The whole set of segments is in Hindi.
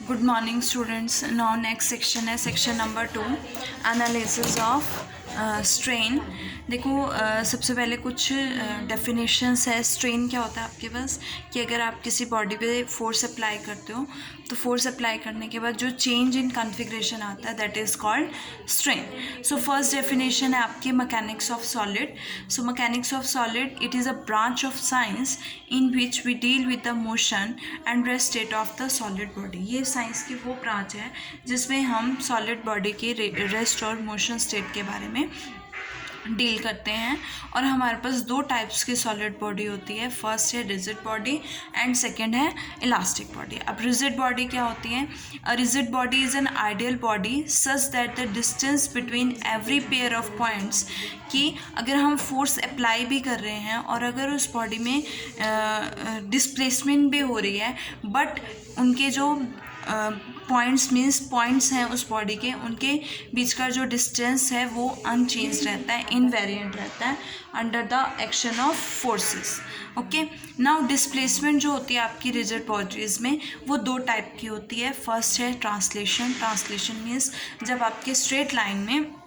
Good morning students. Now next section है section number 2, analysis of strain. देखो सबसे पहले कुछ डेफिनेशंस है। स्ट्रेन क्या होता है आपके पास कि अगर आप किसी बॉडी पे फोर्स अप्लाई करते हो तो फोर्स अप्लाई करने के बाद जो चेंज इन कॉन्फ़िगरेशन आता है that is called strain. So first definition है आपकी mechanics of solid. So mechanics of solid it is a branch of science in which we deal with the motion and rest state of the solid body. ये साइंस की वो ब्रांच है जिसमें हम सॉलिड बॉडी के रेस्ट और मोशन स्टेट के बारे में डील करते हैं। और हमारे पास दो टाइप्स की सॉलिड बॉडी होती है। फर्स्ट है रिजिड बॉडी एंड सेकंड है इलास्टिक बॉडी। अब रिजिड बॉडी क्या होती है? A rigid body is an ideal body such that the distance between every pair of points, कि अगर हम फोर्स अप्लाई भी कर रहे हैं और अगर उस बॉडी में डिस्प्लेसमेंट भी हो रही है बट उनके जो पॉइंट्स हैं उस बॉडी के, उनके बीच का जो डिस्टेंस है वो अनचेंज रहता है, इनवेरिएंट रहता है under the action of forces. Okay, now displacement जो होती है आपकी रिजिड बॉडीज़ में वो दो टाइप की होती है। फर्स्ट है ट्रांसलेशन। ट्रांसलेशन मीन्स जब आपके स्ट्रेट लाइन में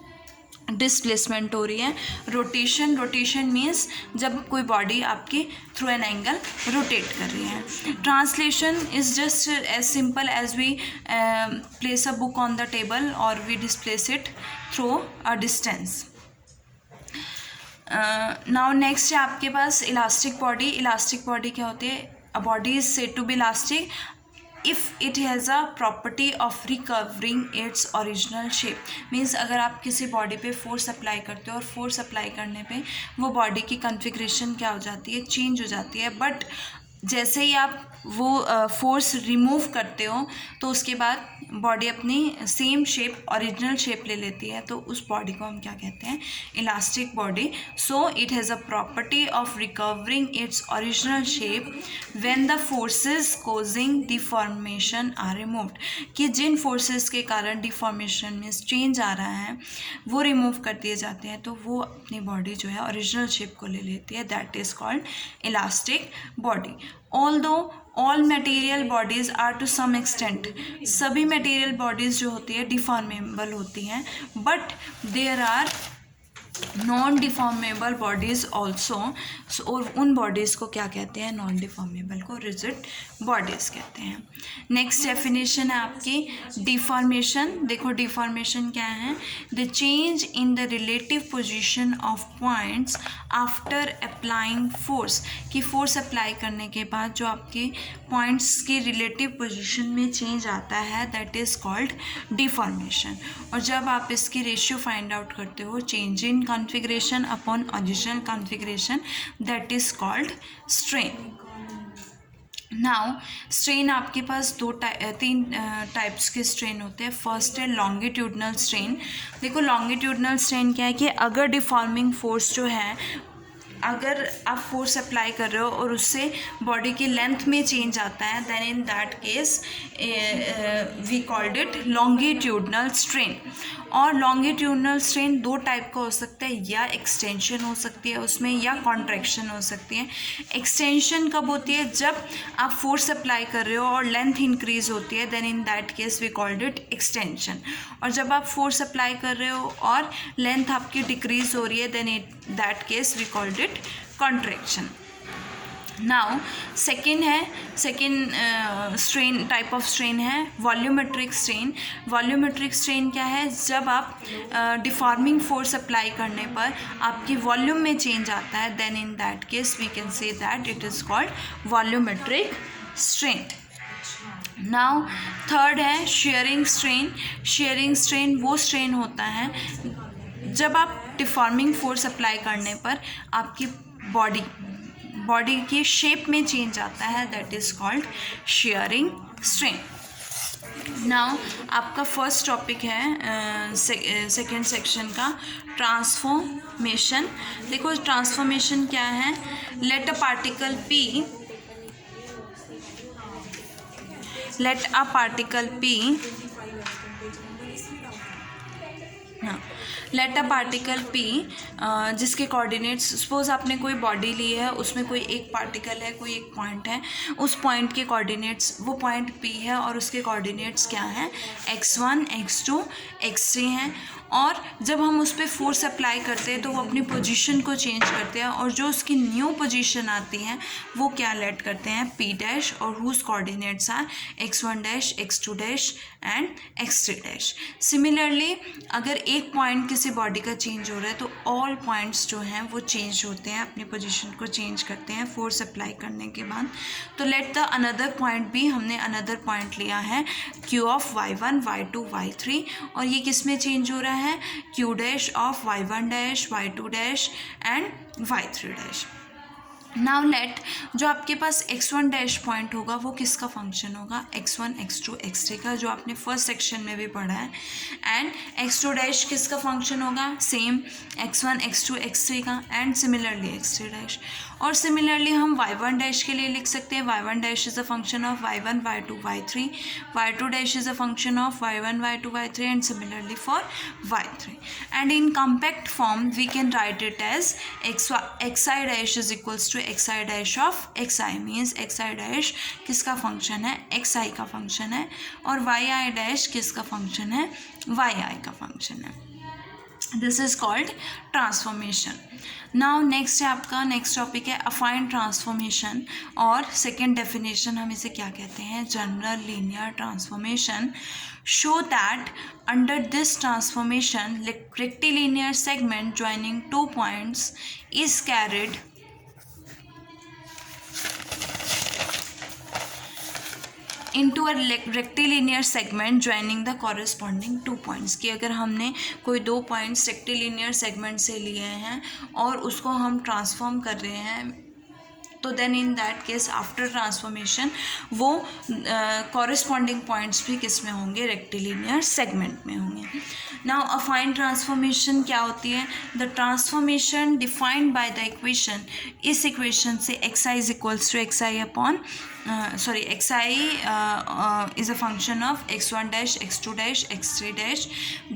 डिस्प्लेसमेंट हो रही है। रोटेशन मीन्स जब कोई बॉडी आपकी थ्रू एन एंगल रोटेट कर रही है। Translation is just as simple as we place a book on the table और we displace it through a distance. Now next है आपके पास इलास्टिक बॉडी। इलास्टिक बॉडी क्या होती है? A body is said to be elastic if it has a property of recovering its original shape. Means अगर आप किसी बॉडी पे फोर्स अप्लाई करते हो और फोर्स अप्लाई करने पे वो बॉडी की कॉन्फ़िगरेशन क्या हो जाती है? चेंज हो जाती है। बट जैसे ही आप वो फोर्स रिमूव करते हो तो उसके बाद बॉडी अपनी सेम शेप, ओरिजिनल शेप ले लेती है, तो उस बॉडी को हम क्या कहते हैं? Elastic body. So it has a property of recovering its original shape when the forces causing deformation are removed, कि जिन फोर्सेस के कारण डिफॉर्मेशन में चेंज आ रहा है वो रिमूव कर दिए जाते हैं तो वो अपनी बॉडी जो है ओरिजिनल शेप को ले लेती है। That is called elastic body. Although all material bodies are to some extent, सभी मटेरियल बॉडीज़ जो होती है डिफॉर्मेबल होती हैं, but there are non deformable bodies also. और उन बॉडीज़ को क्या कहते हैं? नॉन डिफॉर्मेबल को रिजिड बॉडीज़ कहते हैं। नेक्स्ट डेफिनेशन है आपकी डिफॉर्मेशन। देखो डिफॉर्मेशन क्या है? The change in the relative position of points after applying force, कि फोर्स अप्लाई करने के बाद जो आपके पॉइंट्स की रिलेटिव पोजीशन में चेंज आता है दैट इज़ कॉल्ड डिफॉर्मेशन। और जब आप इसकी रेशियो फाइंड आउट करते हो change in configuration upon original configuration that is called strain. Now strain आपके पास तीन टाइप्स के स्ट्रेन होते हैं। फर्स्ट है लॉन्गिट्यूडनल स्ट्रेन। देखो लॉन्गिट्यूडनल स्ट्रेन क्या है कि अगर डिफॉर्मिंग फोर्स जो है, अगर आप फोर्स अप्लाई कर रहे हो और उससे बॉडी की लेंथ में चेंज आता है then in that case we called it longitudinal strain. और लॉन्गिट्यूडनल स्ट्रेन दो टाइप का हो सकता है, या एक्सटेंशन हो सकती है उसमें या कॉन्ट्रैक्शन हो सकती है। एक्सटेंशन कब होती है? जब आप फोर्स अप्लाई कर रहे हो और लेंथ इंक्रीज होती है then in that case we called it extension. और जब आप फोर्स अप्लाई कर रहे हो और लेंथ आपकी डिक्रीज हो रही है then in that case we called it contraction. Now second strain type of strain है वॉल्यूमेट्रिक स्ट्रेन। वॉल्यूमेट्रिक स्ट्रेन क्या है? जब आप डिफॉर्मिंग फोर्स अप्लाई करने पर आपकी वॉल्यूम में चेंज आता है then in that case we can say that it is called volumetric strain. Now third है शेयरिंग स्ट्रेन। शेयरिंग स्ट्रेन वो स्ट्रेन होता है जब आप डिफॉर्मिंग फोर्स अप्लाई करने पर आपकी बॉडी की शेप में चेंज आता है that is called sharing strain. Now आपका फर्स्ट टॉपिक है सेकेंड सेक्शन का ट्रांसफॉर्मेशन। देखो ट्रांसफॉर्मेशन क्या है? लेट अ पार्टिकल P हाँ, लेट अ पार्टिकल पी जिसके कोऑर्डिनेट्स, सपोज आपने कोई बॉडी ली है, उसमें कोई एक पार्टिकल है, कोई एक पॉइंट है, उस पॉइंट के कोऑर्डिनेट्स, वो पॉइंट पी है और उसके कोऑर्डिनेट्स क्या हैं, x1 x2 x3 हैं। और जब हम उस पर फोर्स अप्लाई करते हैं तो वो अपनी पोजीशन को चेंज करते हैं, और जो उसकी न्यू पोजीशन आती है वो क्या लेट करते हैं, p डैश, और whose coordinates are x1 dash x2 dash and x3 dash. Similarly अगर एक पॉइंट किसी बॉडी का चेंज हो रहा है तो ऑल पॉइंट्स जो हैं वो चेंज होते हैं, अपनी पोजीशन को चेंज करते हैं फोर्स अप्लाई करने के बाद। तो लेट द अनदर पॉइंट भी, हमने अनदर पॉइंट लिया है q of y1 y2 y3, और ये किस में चेंज हो रहा है, q dash of y1 dash y2 dash and y3 dash. Now let, जो आपके पास x1 डैश पॉइंट होगा वो किसका फंक्शन होगा, x1 x2 x3 का, जो आपने फर्स्ट सेक्शन में भी पढ़ा है। एंड x2 डैश किसका फंक्शन होगा, सेम x1 x2 x3 का, एंड सिमिलरली x3 डैश। और सिमिलरली हम y1 डैश के लिए लिख सकते हैं, y1 dash is a function of y1 y2 y3, y2 dash is a function of y1 y2 y3, and similarly for y3। And in compact form we can write it as xi dash is equals to xi dash of xi, means xi dash किसका फंक्शन है, xi का फंक्शन है, और yi डैश किसका फंक्शन है, yi का फंक्शन है। This is called transformation. Now next है आपका, नेक्स्ट टॉपिक है अफाइन ट्रांसफॉर्मेशन, और सेकेंड डेफिनेशन हम इसे क्या कहते हैं, general linear transformation. Show that under this transformation rectilinear segment joining two points is carried into a rectilinear segment joining the corresponding two points, कि अगर हमने कोई दो पॉइंट्स रेक्टिलिनियर सेगमेंट से लिए हैं और उसको हम ट्रांसफॉर्म कर रहे हैं, तो then in that case after transformation वो कॉरेस्पॉन्डिंग पॉइंट्स भी किस में होंगे, रेक्टिलिनियर सेगमेंट में होंगे। नाउ अफाइन ट्रांसफॉर्मेशन क्या होती है, the transformation defined by the equation, इस इक्वेशन से xi is equals to xi upon xi is a function of x1 dash x2 dash x3 dash,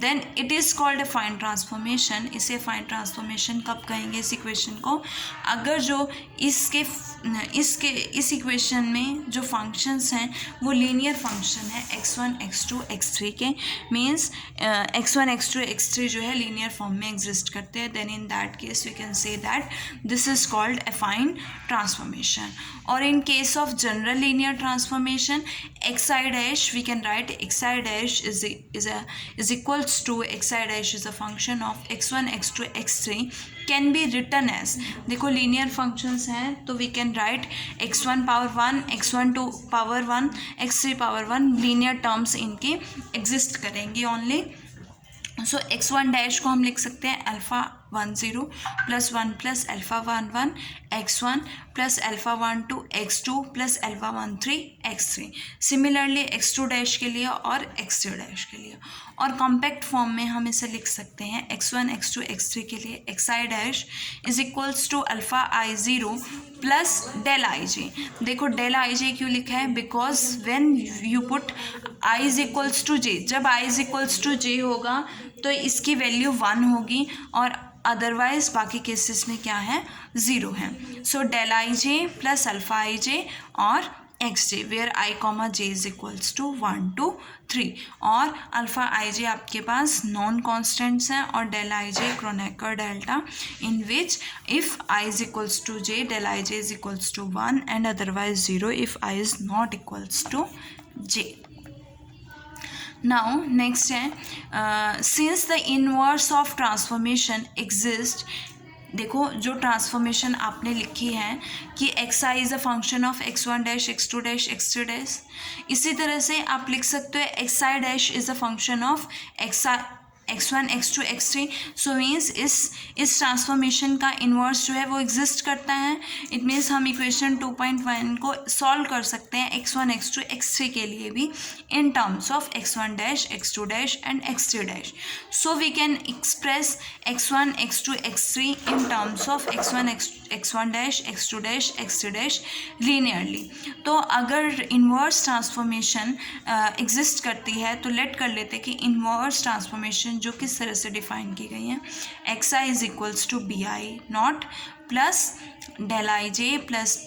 then it is called a affine transformation। इसे affine transformation कब कहेंगे इस इक्वेशन को, अगर जो इस इक्वेशन में जो फंक्शंस हैं वो लीनियर फंक्शन है x1 x2 x3 के, मीन्स x1 x2 x3 जो है लीनियर फॉर्म में एग्जिस्ट करते हैं, then in that case we can say that this is called affine transformation। और in case of general linear transformation, xi dash we can write xi dash is equals to xi dash is a function of x1 x2 x3 can be written as, देखो लीनियर फंक्शंस हैं तो we can write x1 power 1 x1 two power 1 x3 power 1, linear terms इनकी एग्जिस्ट करेंगी ओनली। सो x1 डैश को हम लिख सकते हैं alpha 10 plus 1 plus alpha 11 x1 plus alpha 12 x2 plus alpha 13 x3। Similarly x2 dash के लिए और x3 डैश के लिए, और कॉम्पैक्ट फॉर्म में हम इसे लिख सकते हैं x1 x2 x3 के लिए xi dash is equals to alpha i0 plus del ij। देखो डेल ij क्यों लिखा है, because when you put i is equals to j, जब i is equals to j होगा तो इसकी वैल्यू 1 होगी और अदरवाइज बाकी केसेस में क्या है, 0 है। So del i j plus alpha i j और x j, where i comma j is equals to 1 2 3, और अल्फ़ा आई जे आपके पास नॉन कॉन्स्टेंट्स हैं और del i j Kronecker delta, in which if i is equals to j del i j is equals to 1 and otherwise 0 if i is not equals to j. Now next है since the inverse of transformation exist, देखो जो ट्रांसफॉर्मेशन आपने लिखी है कि x i is a function of x1 dash x2 dash x3 dash, इसी तरह से आप लिख सकते हो x I dash is a function of x1 x2 x3। So means इस ट्रांसफॉर्मेशन का इन्वर्स जो है वो एग्जिस्ट करता है। इट मीन्स हम इक्वेशन 2.1 को सॉल्व कर सकते हैं x1 x2 x3 के लिए भी in terms of x1 dash x2 dash and x3 dash. So we can express x1 x2 x3 in terms of x1 dash x2 dash x3 dash linearly. तो अगर इन्वर्स ट्रांसफॉर्मेशन एग्जिस्ट करती है तो लेट कर लेते कि इन्वर्स ट्रांसफॉर्मेशन ट्रांसफॉर्मेशन जो किस तरह से डिफाइन की गई हैं, x i is equals to b i naught plus del i j plus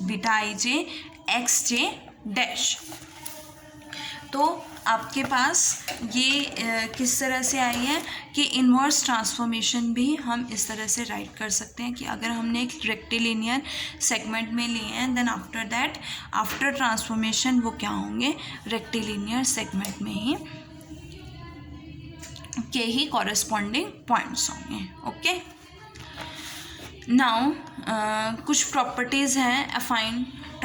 beta i j x j dash. तो आपके पास ये किस तरह से आई है कि इन्वर्स ट्रांसफॉर्मेशन भी हम इस तरह से राइट कर सकते हैं कि अगर हमने एक रेक्टिलिनियर सेगमेंट में लिए हैं then after that after transformation वो क्या होंगे, रेक्टिलिनियर सेगमेंट में ही के ही कॉरेस्पॉन्डिंग पॉइंट्स होंगे। ओके, नाउ कुछ प्रॉपर्टीज़ हैं अफाइन